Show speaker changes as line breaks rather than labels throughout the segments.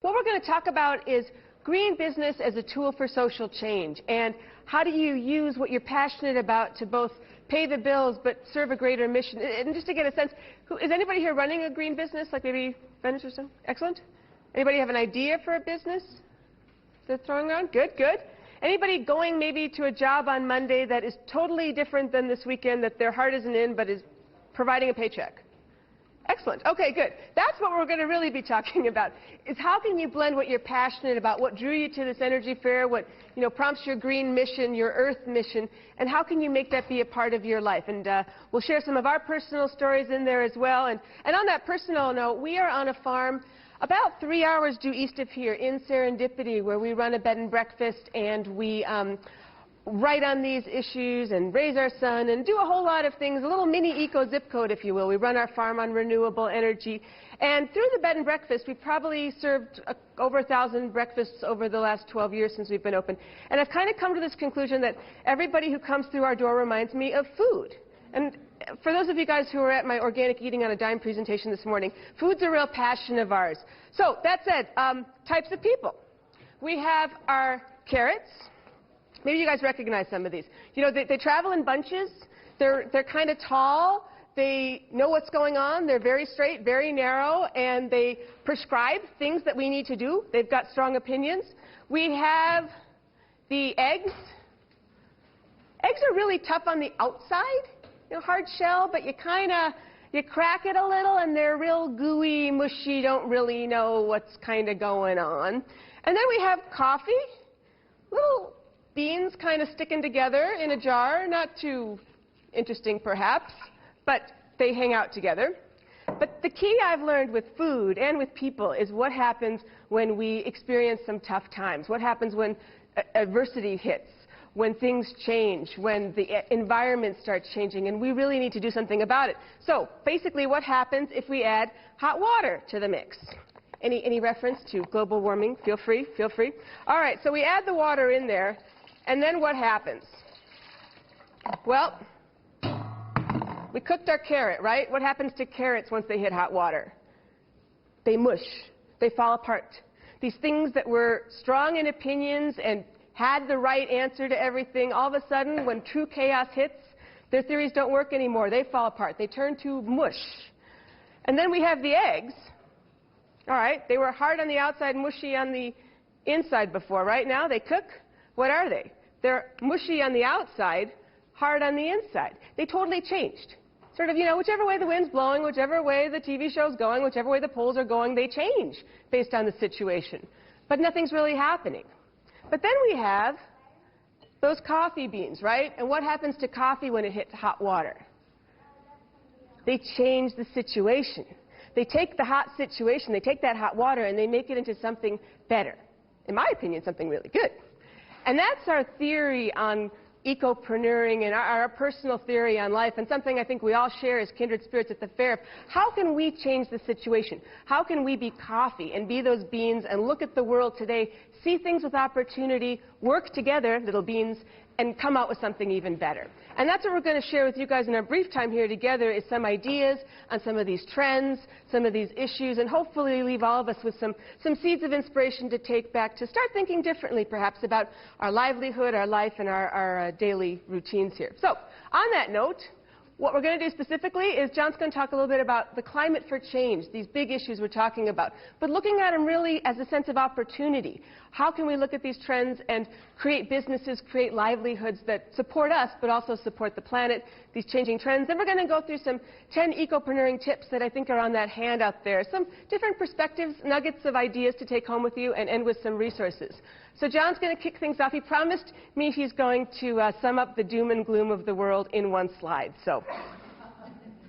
What we're going to talk about is green business as a tool for social change, and how do you use what you're passionate about to both pay the bills but serve a greater mission. And just to get a sense, is anybody here running a green business, like maybe Venice or something? Excellent. Anybody have an idea for a business they're throwing around? Good, good. Anybody going maybe to a job on Monday that is totally different than this weekend, that their heart isn't in but is providing a paycheck? Excellent. Okay, good. That's what we're going to really be talking about, is how can you blend what you're passionate about, what drew you to this energy fair, what prompts your green mission, your earth mission, and how can you make that be a part of your life. And we'll share some of our personal stories in there as well. And on that personal note, we are on a farm about 3 hours due east of here in Serendipity, where we run a bed and breakfast, and we write on these issues and raise our son and do a whole lot of things, a little mini eco zip code, if you will. We run our farm on renewable energy. And through the bed and breakfast, we've probably served over 1,000 breakfasts over the last 12 years since we've been open. And I've kind of come to this conclusion that everybody who comes through our door reminds me of food. And for those of you guys who were at my Organic Eating on a Dime presentation this morning, food's a real passion of ours. So that said, types of people. We have our carrots. Maybe you guys recognize some of these. They travel in bunches. They're kind of tall. They know what's going on. They're very straight, very narrow, and they prescribe things that we need to do. They've got strong opinions. We have the eggs. Eggs are really tough on the outside, hard shell, but you crack it a little, and they're real gooey, mushy, don't really know what's kind of going on. And then we have coffee, little beans kind of sticking together in a jar, not too interesting perhaps, but they hang out together. But the key I've learned with food and with people is what happens when we experience some tough times, what happens when adversity hits, when things change, when the environment starts changing, and we really need to do something about it. So basically what happens if we add hot water to the mix? Any reference to global warming? Feel free, feel free. All right, so we add the water in there. And then what happens? Well, we cooked our carrot, right? What happens to carrots once they hit hot water? They mush. They fall apart. These things that were strong in opinions and had the right answer to everything, all of a sudden, when true chaos hits, their theories don't work anymore. They fall apart. They turn to mush. And then we have the eggs. All right, they were hard on the outside, mushy on the inside before. Right now, they cook. What are they? They're mushy on the outside, hard on the inside. They totally changed. Sort of, whichever way the wind's blowing, whichever way the TV show's going, whichever way the polls are going, they change based on the situation. But nothing's really happening. But then we have those coffee beans, right? And what happens to coffee when it hits hot water? They change the situation. They take the hot situation, they take that hot water, and they make it into something better. In my opinion, something really good. And that's our theory on ECOpreneuring and our personal theory on life, and something I think we all share as kindred spirits at the fair. How can we change the situation? How can we be coffee and be those beans and look at the world today, see things with opportunity, work together, little beans, and come out with something even better? And that's what we're going to share with you guys in our brief time here together, is some ideas on some of these trends, some of these issues, and hopefully leave all of us with some seeds of inspiration to take back, to start thinking differently perhaps about our livelihood, our life, and our daily routines here. So on that note, what we're going to do specifically is John's going to talk a little bit about the climate for change, these big issues we're talking about, but looking at them really as a sense of opportunity. How can we look at these trends and create businesses, create livelihoods that support us, but also support the planet, these changing trends? Then we're going to go through some 10 ECOpreneuring tips that I think are on that handout there, some different perspectives, nuggets of ideas to take home with you, and end with some resources. So John's going to kick things off. He promised me he's going to sum up the doom and gloom of the world in one slide. So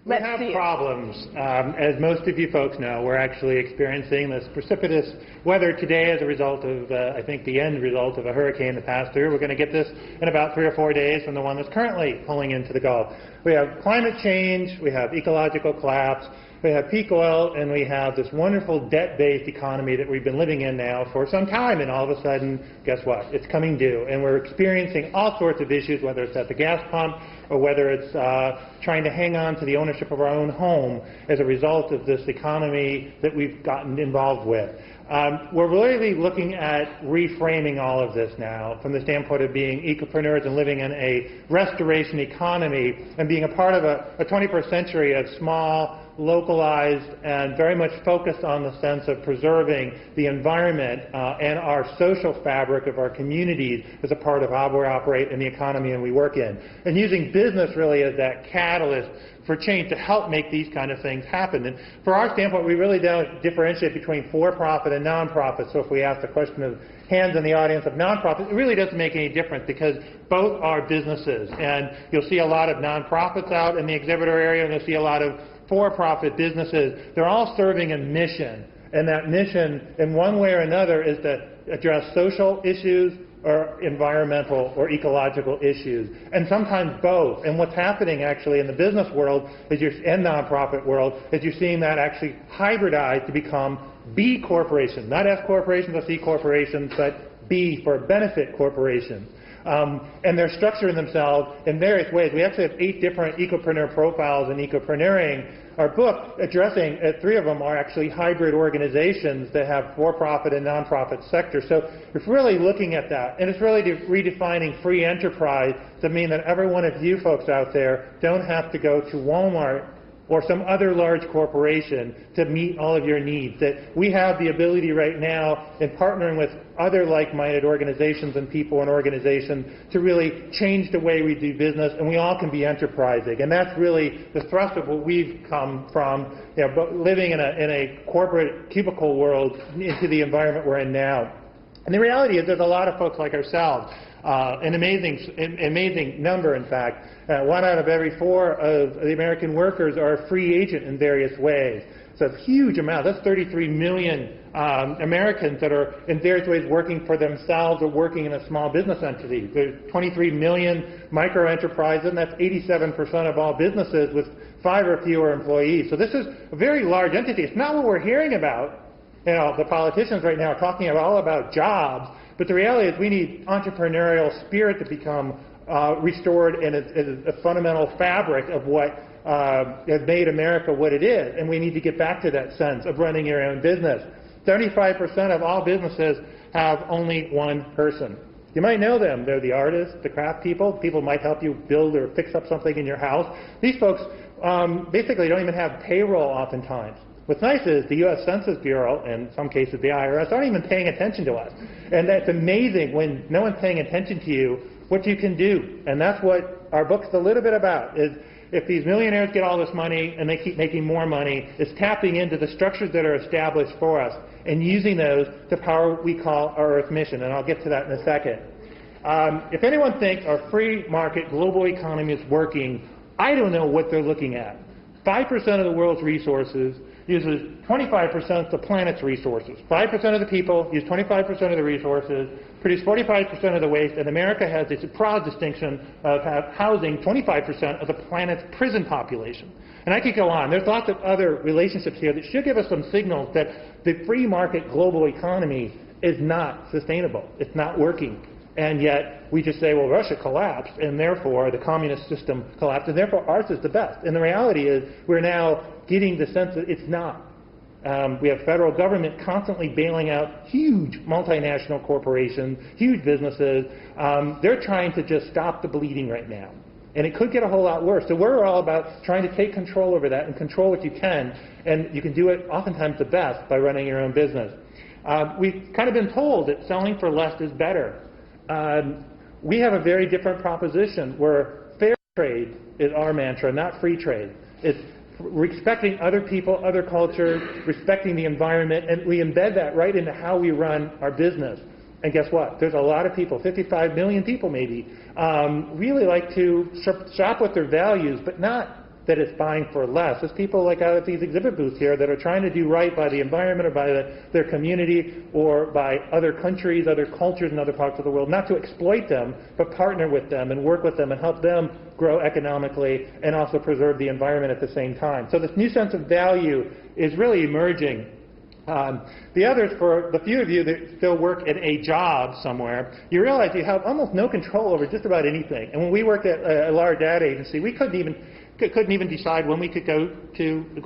let's see.
We have problems. As most of you folks know, we're actually experiencing this precipitous weather today as a result of, I think, the end result of a hurricane that passed through. We're going to get this in about 3 or 4 days from the one that's currently pulling into the Gulf. We have climate change, we have ecological collapse, we have peak oil, and we have this wonderful debt-based economy that we've been living in now for some time, and all of a sudden, guess what? It's coming due, and we're experiencing all sorts of issues, whether it's at the gas pump or whether it's trying to hang on to the ownership of our own home as a result of this economy that we've gotten involved with. We're really looking at reframing all of this now from the standpoint of being ecopreneurs and living in a restoration economy and being a part of a 21st century of small, localized, and very much focused on the sense of preserving the environment and our social fabric of our communities as a part of how we operate in the economy and we work in. And using business really as that catalyst for change to help make these kind of things happen. And for our standpoint, we really don't differentiate between for-profit and non-profit. So if we ask the question of hands in the audience of non-profit, it really doesn't make any difference because both are businesses. And you'll see a lot of non-profits out in the exhibitor area, and you'll see a lot of for-profit businesses. They're all serving a mission. And that mission, in one way or another, is to address social issues or environmental or ecological issues, and sometimes both. And what's happening actually in the business world and nonprofit world is you're seeing that actually hybridize to become B corporations, not S corporations or C corporations, but B for benefit corporations. And they're structuring themselves in various ways. We actually have 8 different ecopreneur profiles in ECOpreneuring. Our book addressing 3 of them are actually hybrid organizations that have for-profit and non-profit sectors. So it's really looking at that, and it's really redefining free enterprise to mean that every one of you folks out there don't have to go to Walmart or some other large corporation to meet all of your needs. That we have the ability right now in partnering with other like-minded organizations and people and organizations to really change the way we do business, and we all can be enterprising. And that's really the thrust of what we've come from, living in a corporate cubicle world into the environment we're in now. And the reality is there's a lot of folks like ourselves, an amazing number, in fact. 1 out of every 4 of the American workers are a free agent in various ways. So it's a huge amount. That's 33 million Americans that are in various ways working for themselves or working in a small business entity. There's 23 million micro enterprises, and that's 87% of all businesses with 5 or fewer employees. So this is a very large entity. It's not what we're hearing about. The politicians right now are talking all about jobs, but the reality is we need entrepreneurial spirit to become restored in a fundamental fabric of what has made America what it is, and we need to get back to that sense of running your own business. 75% of all businesses have only one person. You might know them. They're the artists, the craft people. People might help you build or fix up something in your house. These folks basically don't even have payroll oftentimes. What's nice is the U.S. Census Bureau, and in some cases the IRS, aren't even paying attention to us. And that's amazing when no one's paying attention to you, what you can do. And that's what our book's a little bit about, is if these millionaires get all this money and they keep making more money, it's tapping into the structures that are established for us and using those to power what we call our Earth mission. And I'll get to that in a second. If anyone thinks our free market global economy is working, I don't know what they're looking at. 5% of the world's resources uses 25% of the planet's resources. 5% of the people use 25% of the resources, produce 45% of the waste, and America has its proud distinction of housing 25% of the planet's prison population. And I could go on. There's lots of other relationships here that should give us some signals that the free market global economy is not sustainable. It's not working. And yet we just say, well, Russia collapsed, and therefore the communist system collapsed, and therefore ours is the best. And the reality is we're now getting the sense that it's not. We have federal government constantly bailing out huge multinational corporations, huge businesses. They're trying to just stop the bleeding right now. And it could get a whole lot worse. So we're all about trying to take control over that and control what you can. And you can do it oftentimes the best by running your own business. We've kind of been told that selling for less is better. We have a very different proposition where fair trade is our mantra, not free trade. It's respecting other people, other cultures, respecting the environment, and we embed that right into how we run our business. And guess what? There's a lot of people, 55 million people maybe, really like to shop with their values, but not that it's buying for less. There's people like out at these exhibit booths here that are trying to do right by the environment or by their community or by other countries, other cultures in other parts of the world, not to exploit them, but partner with them and work with them and help them grow economically and also preserve the environment at the same time. So this new sense of value is really emerging. The others, for the few of you that still work at a job somewhere, you realize you have almost no control over just about anything. And when we worked at a large ad agency, we couldn't even couldn't even decide when we could go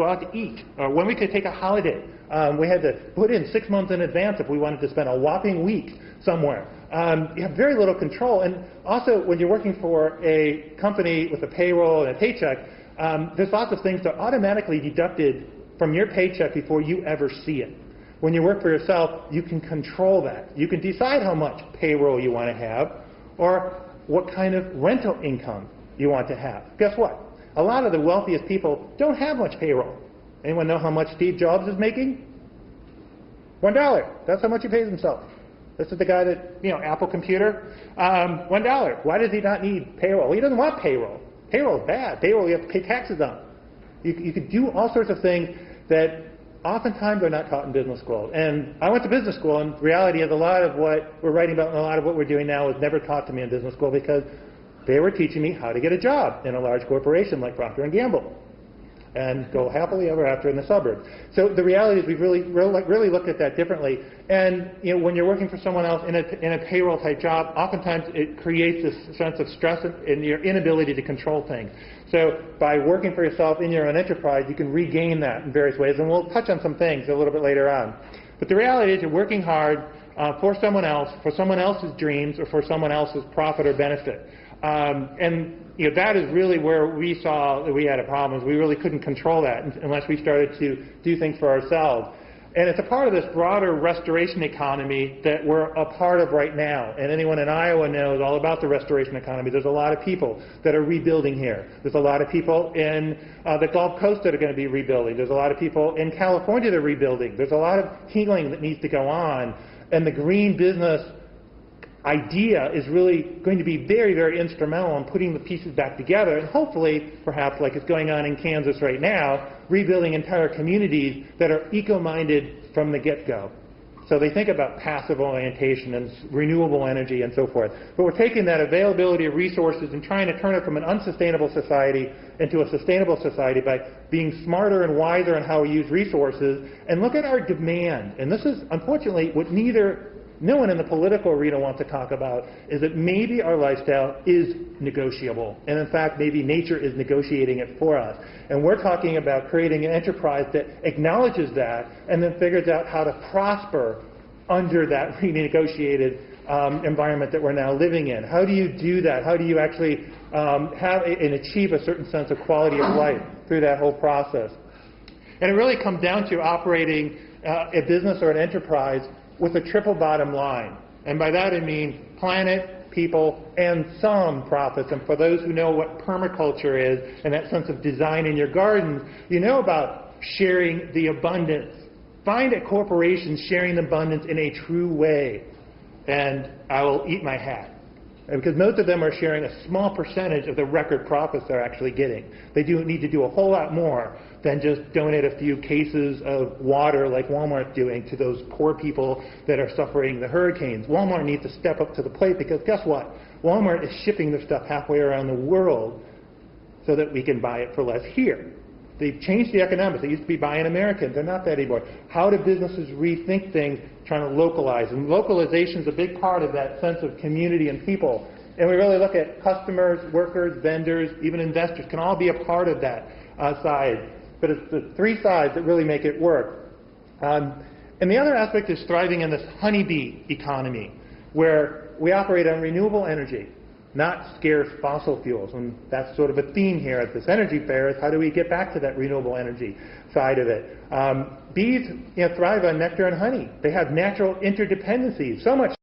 out to eat or when we could take a holiday. We had to put in 6 months in advance if we wanted to spend a whopping week somewhere. You have very little control. And also, when you're working for a company with a payroll and a paycheck, there's lots of things that are automatically deducted from your paycheck before you ever see it. When you work for yourself, you can control that. You can decide how much payroll you want to have or what kind of rental income you want to have. Guess what? A lot of the wealthiest people don't have much payroll. Anyone know how much Steve Jobs is making? $1. That's how much he pays himself. This is the guy that, Apple computer, $1. Why does he not need payroll? He doesn't want payroll. Payroll is bad. Payroll you have to pay taxes on. You could do all sorts of things that oftentimes are not taught in business school. And I went to business school, and the reality is a lot of what we're writing about and a lot of what we're doing now was never taught to me in business school because they were teaching me how to get a job in a large corporation like Procter & Gamble and go happily ever after in the suburbs. So the reality is we've really looked at that differently. And when you're working for someone else in a payroll type job, oftentimes it creates this sense of stress and your inability to control things. So by working for yourself in your own enterprise, you can regain that in various ways. And we'll touch on some things a little bit later on. But the reality is you're working hard for someone else, for someone else's dreams, or for someone else's profit or benefit. And that is really where we saw that we had a problem. We really couldn't control that unless we started to do things for ourselves. And it's a part of this broader restoration economy that we're a part of right now. And anyone in Iowa knows all about the restoration economy. There's a lot of people that are rebuilding here. There's a lot of people in the Gulf Coast that are going to be rebuilding. There's a lot of people in California that are rebuilding. There's a lot of healing that needs to go on. And the green business idea is really going to be very, very instrumental in putting the pieces back together and hopefully, perhaps like it's going on in Kansas right now, rebuilding entire communities that are eco-minded from the get-go. So they think about passive orientation and renewable energy and so forth. But we're taking that availability of resources and trying to turn it from an unsustainable society into a sustainable society by being smarter and wiser in how we use resources. And look at our demand. And this is, unfortunately, what no one in the political arena wants to talk about, is that maybe our lifestyle is negotiable. And in fact, maybe nature is negotiating it for us. And we're talking about creating an enterprise that acknowledges that and then figures out how to prosper under that renegotiated environment that we're now living in. How do you do that? How do you actually have and achieve a certain sense of quality of life through that whole process? And it really comes down to operating a business or an enterprise with a triple bottom line. And by that I mean planet, people, and some profits. And for those who know what permaculture is and that sense of design in your garden, you know about sharing the abundance. Find a corporation sharing the abundance in a true way, and I will eat my hat. And because most of them are sharing a small percentage of the record profits they're actually getting. They do need to do a whole lot more than just donate a few cases of water like Walmart's doing to those poor people that are suffering the hurricanes. Walmart needs to step up to the plate because guess what? Walmart is shipping their stuff halfway around the world so that we can buy it for less here. They've changed the economics. They used to be buying American. They're not that anymore. How do businesses rethink things, trying to localize? And localization is a big part of that sense of community and people. And we really look at customers, workers, vendors, even investors can all be a part of that side. But it's the three sides that really make it work. And the other aspect is thriving in this honeybee economy, where we operate on renewable energy, not scarce fossil fuels. And that's sort of a theme here at this energy fair, is how do we get back to that renewable energy side of it. Bees thrive on nectar and honey. They have natural interdependencies, so much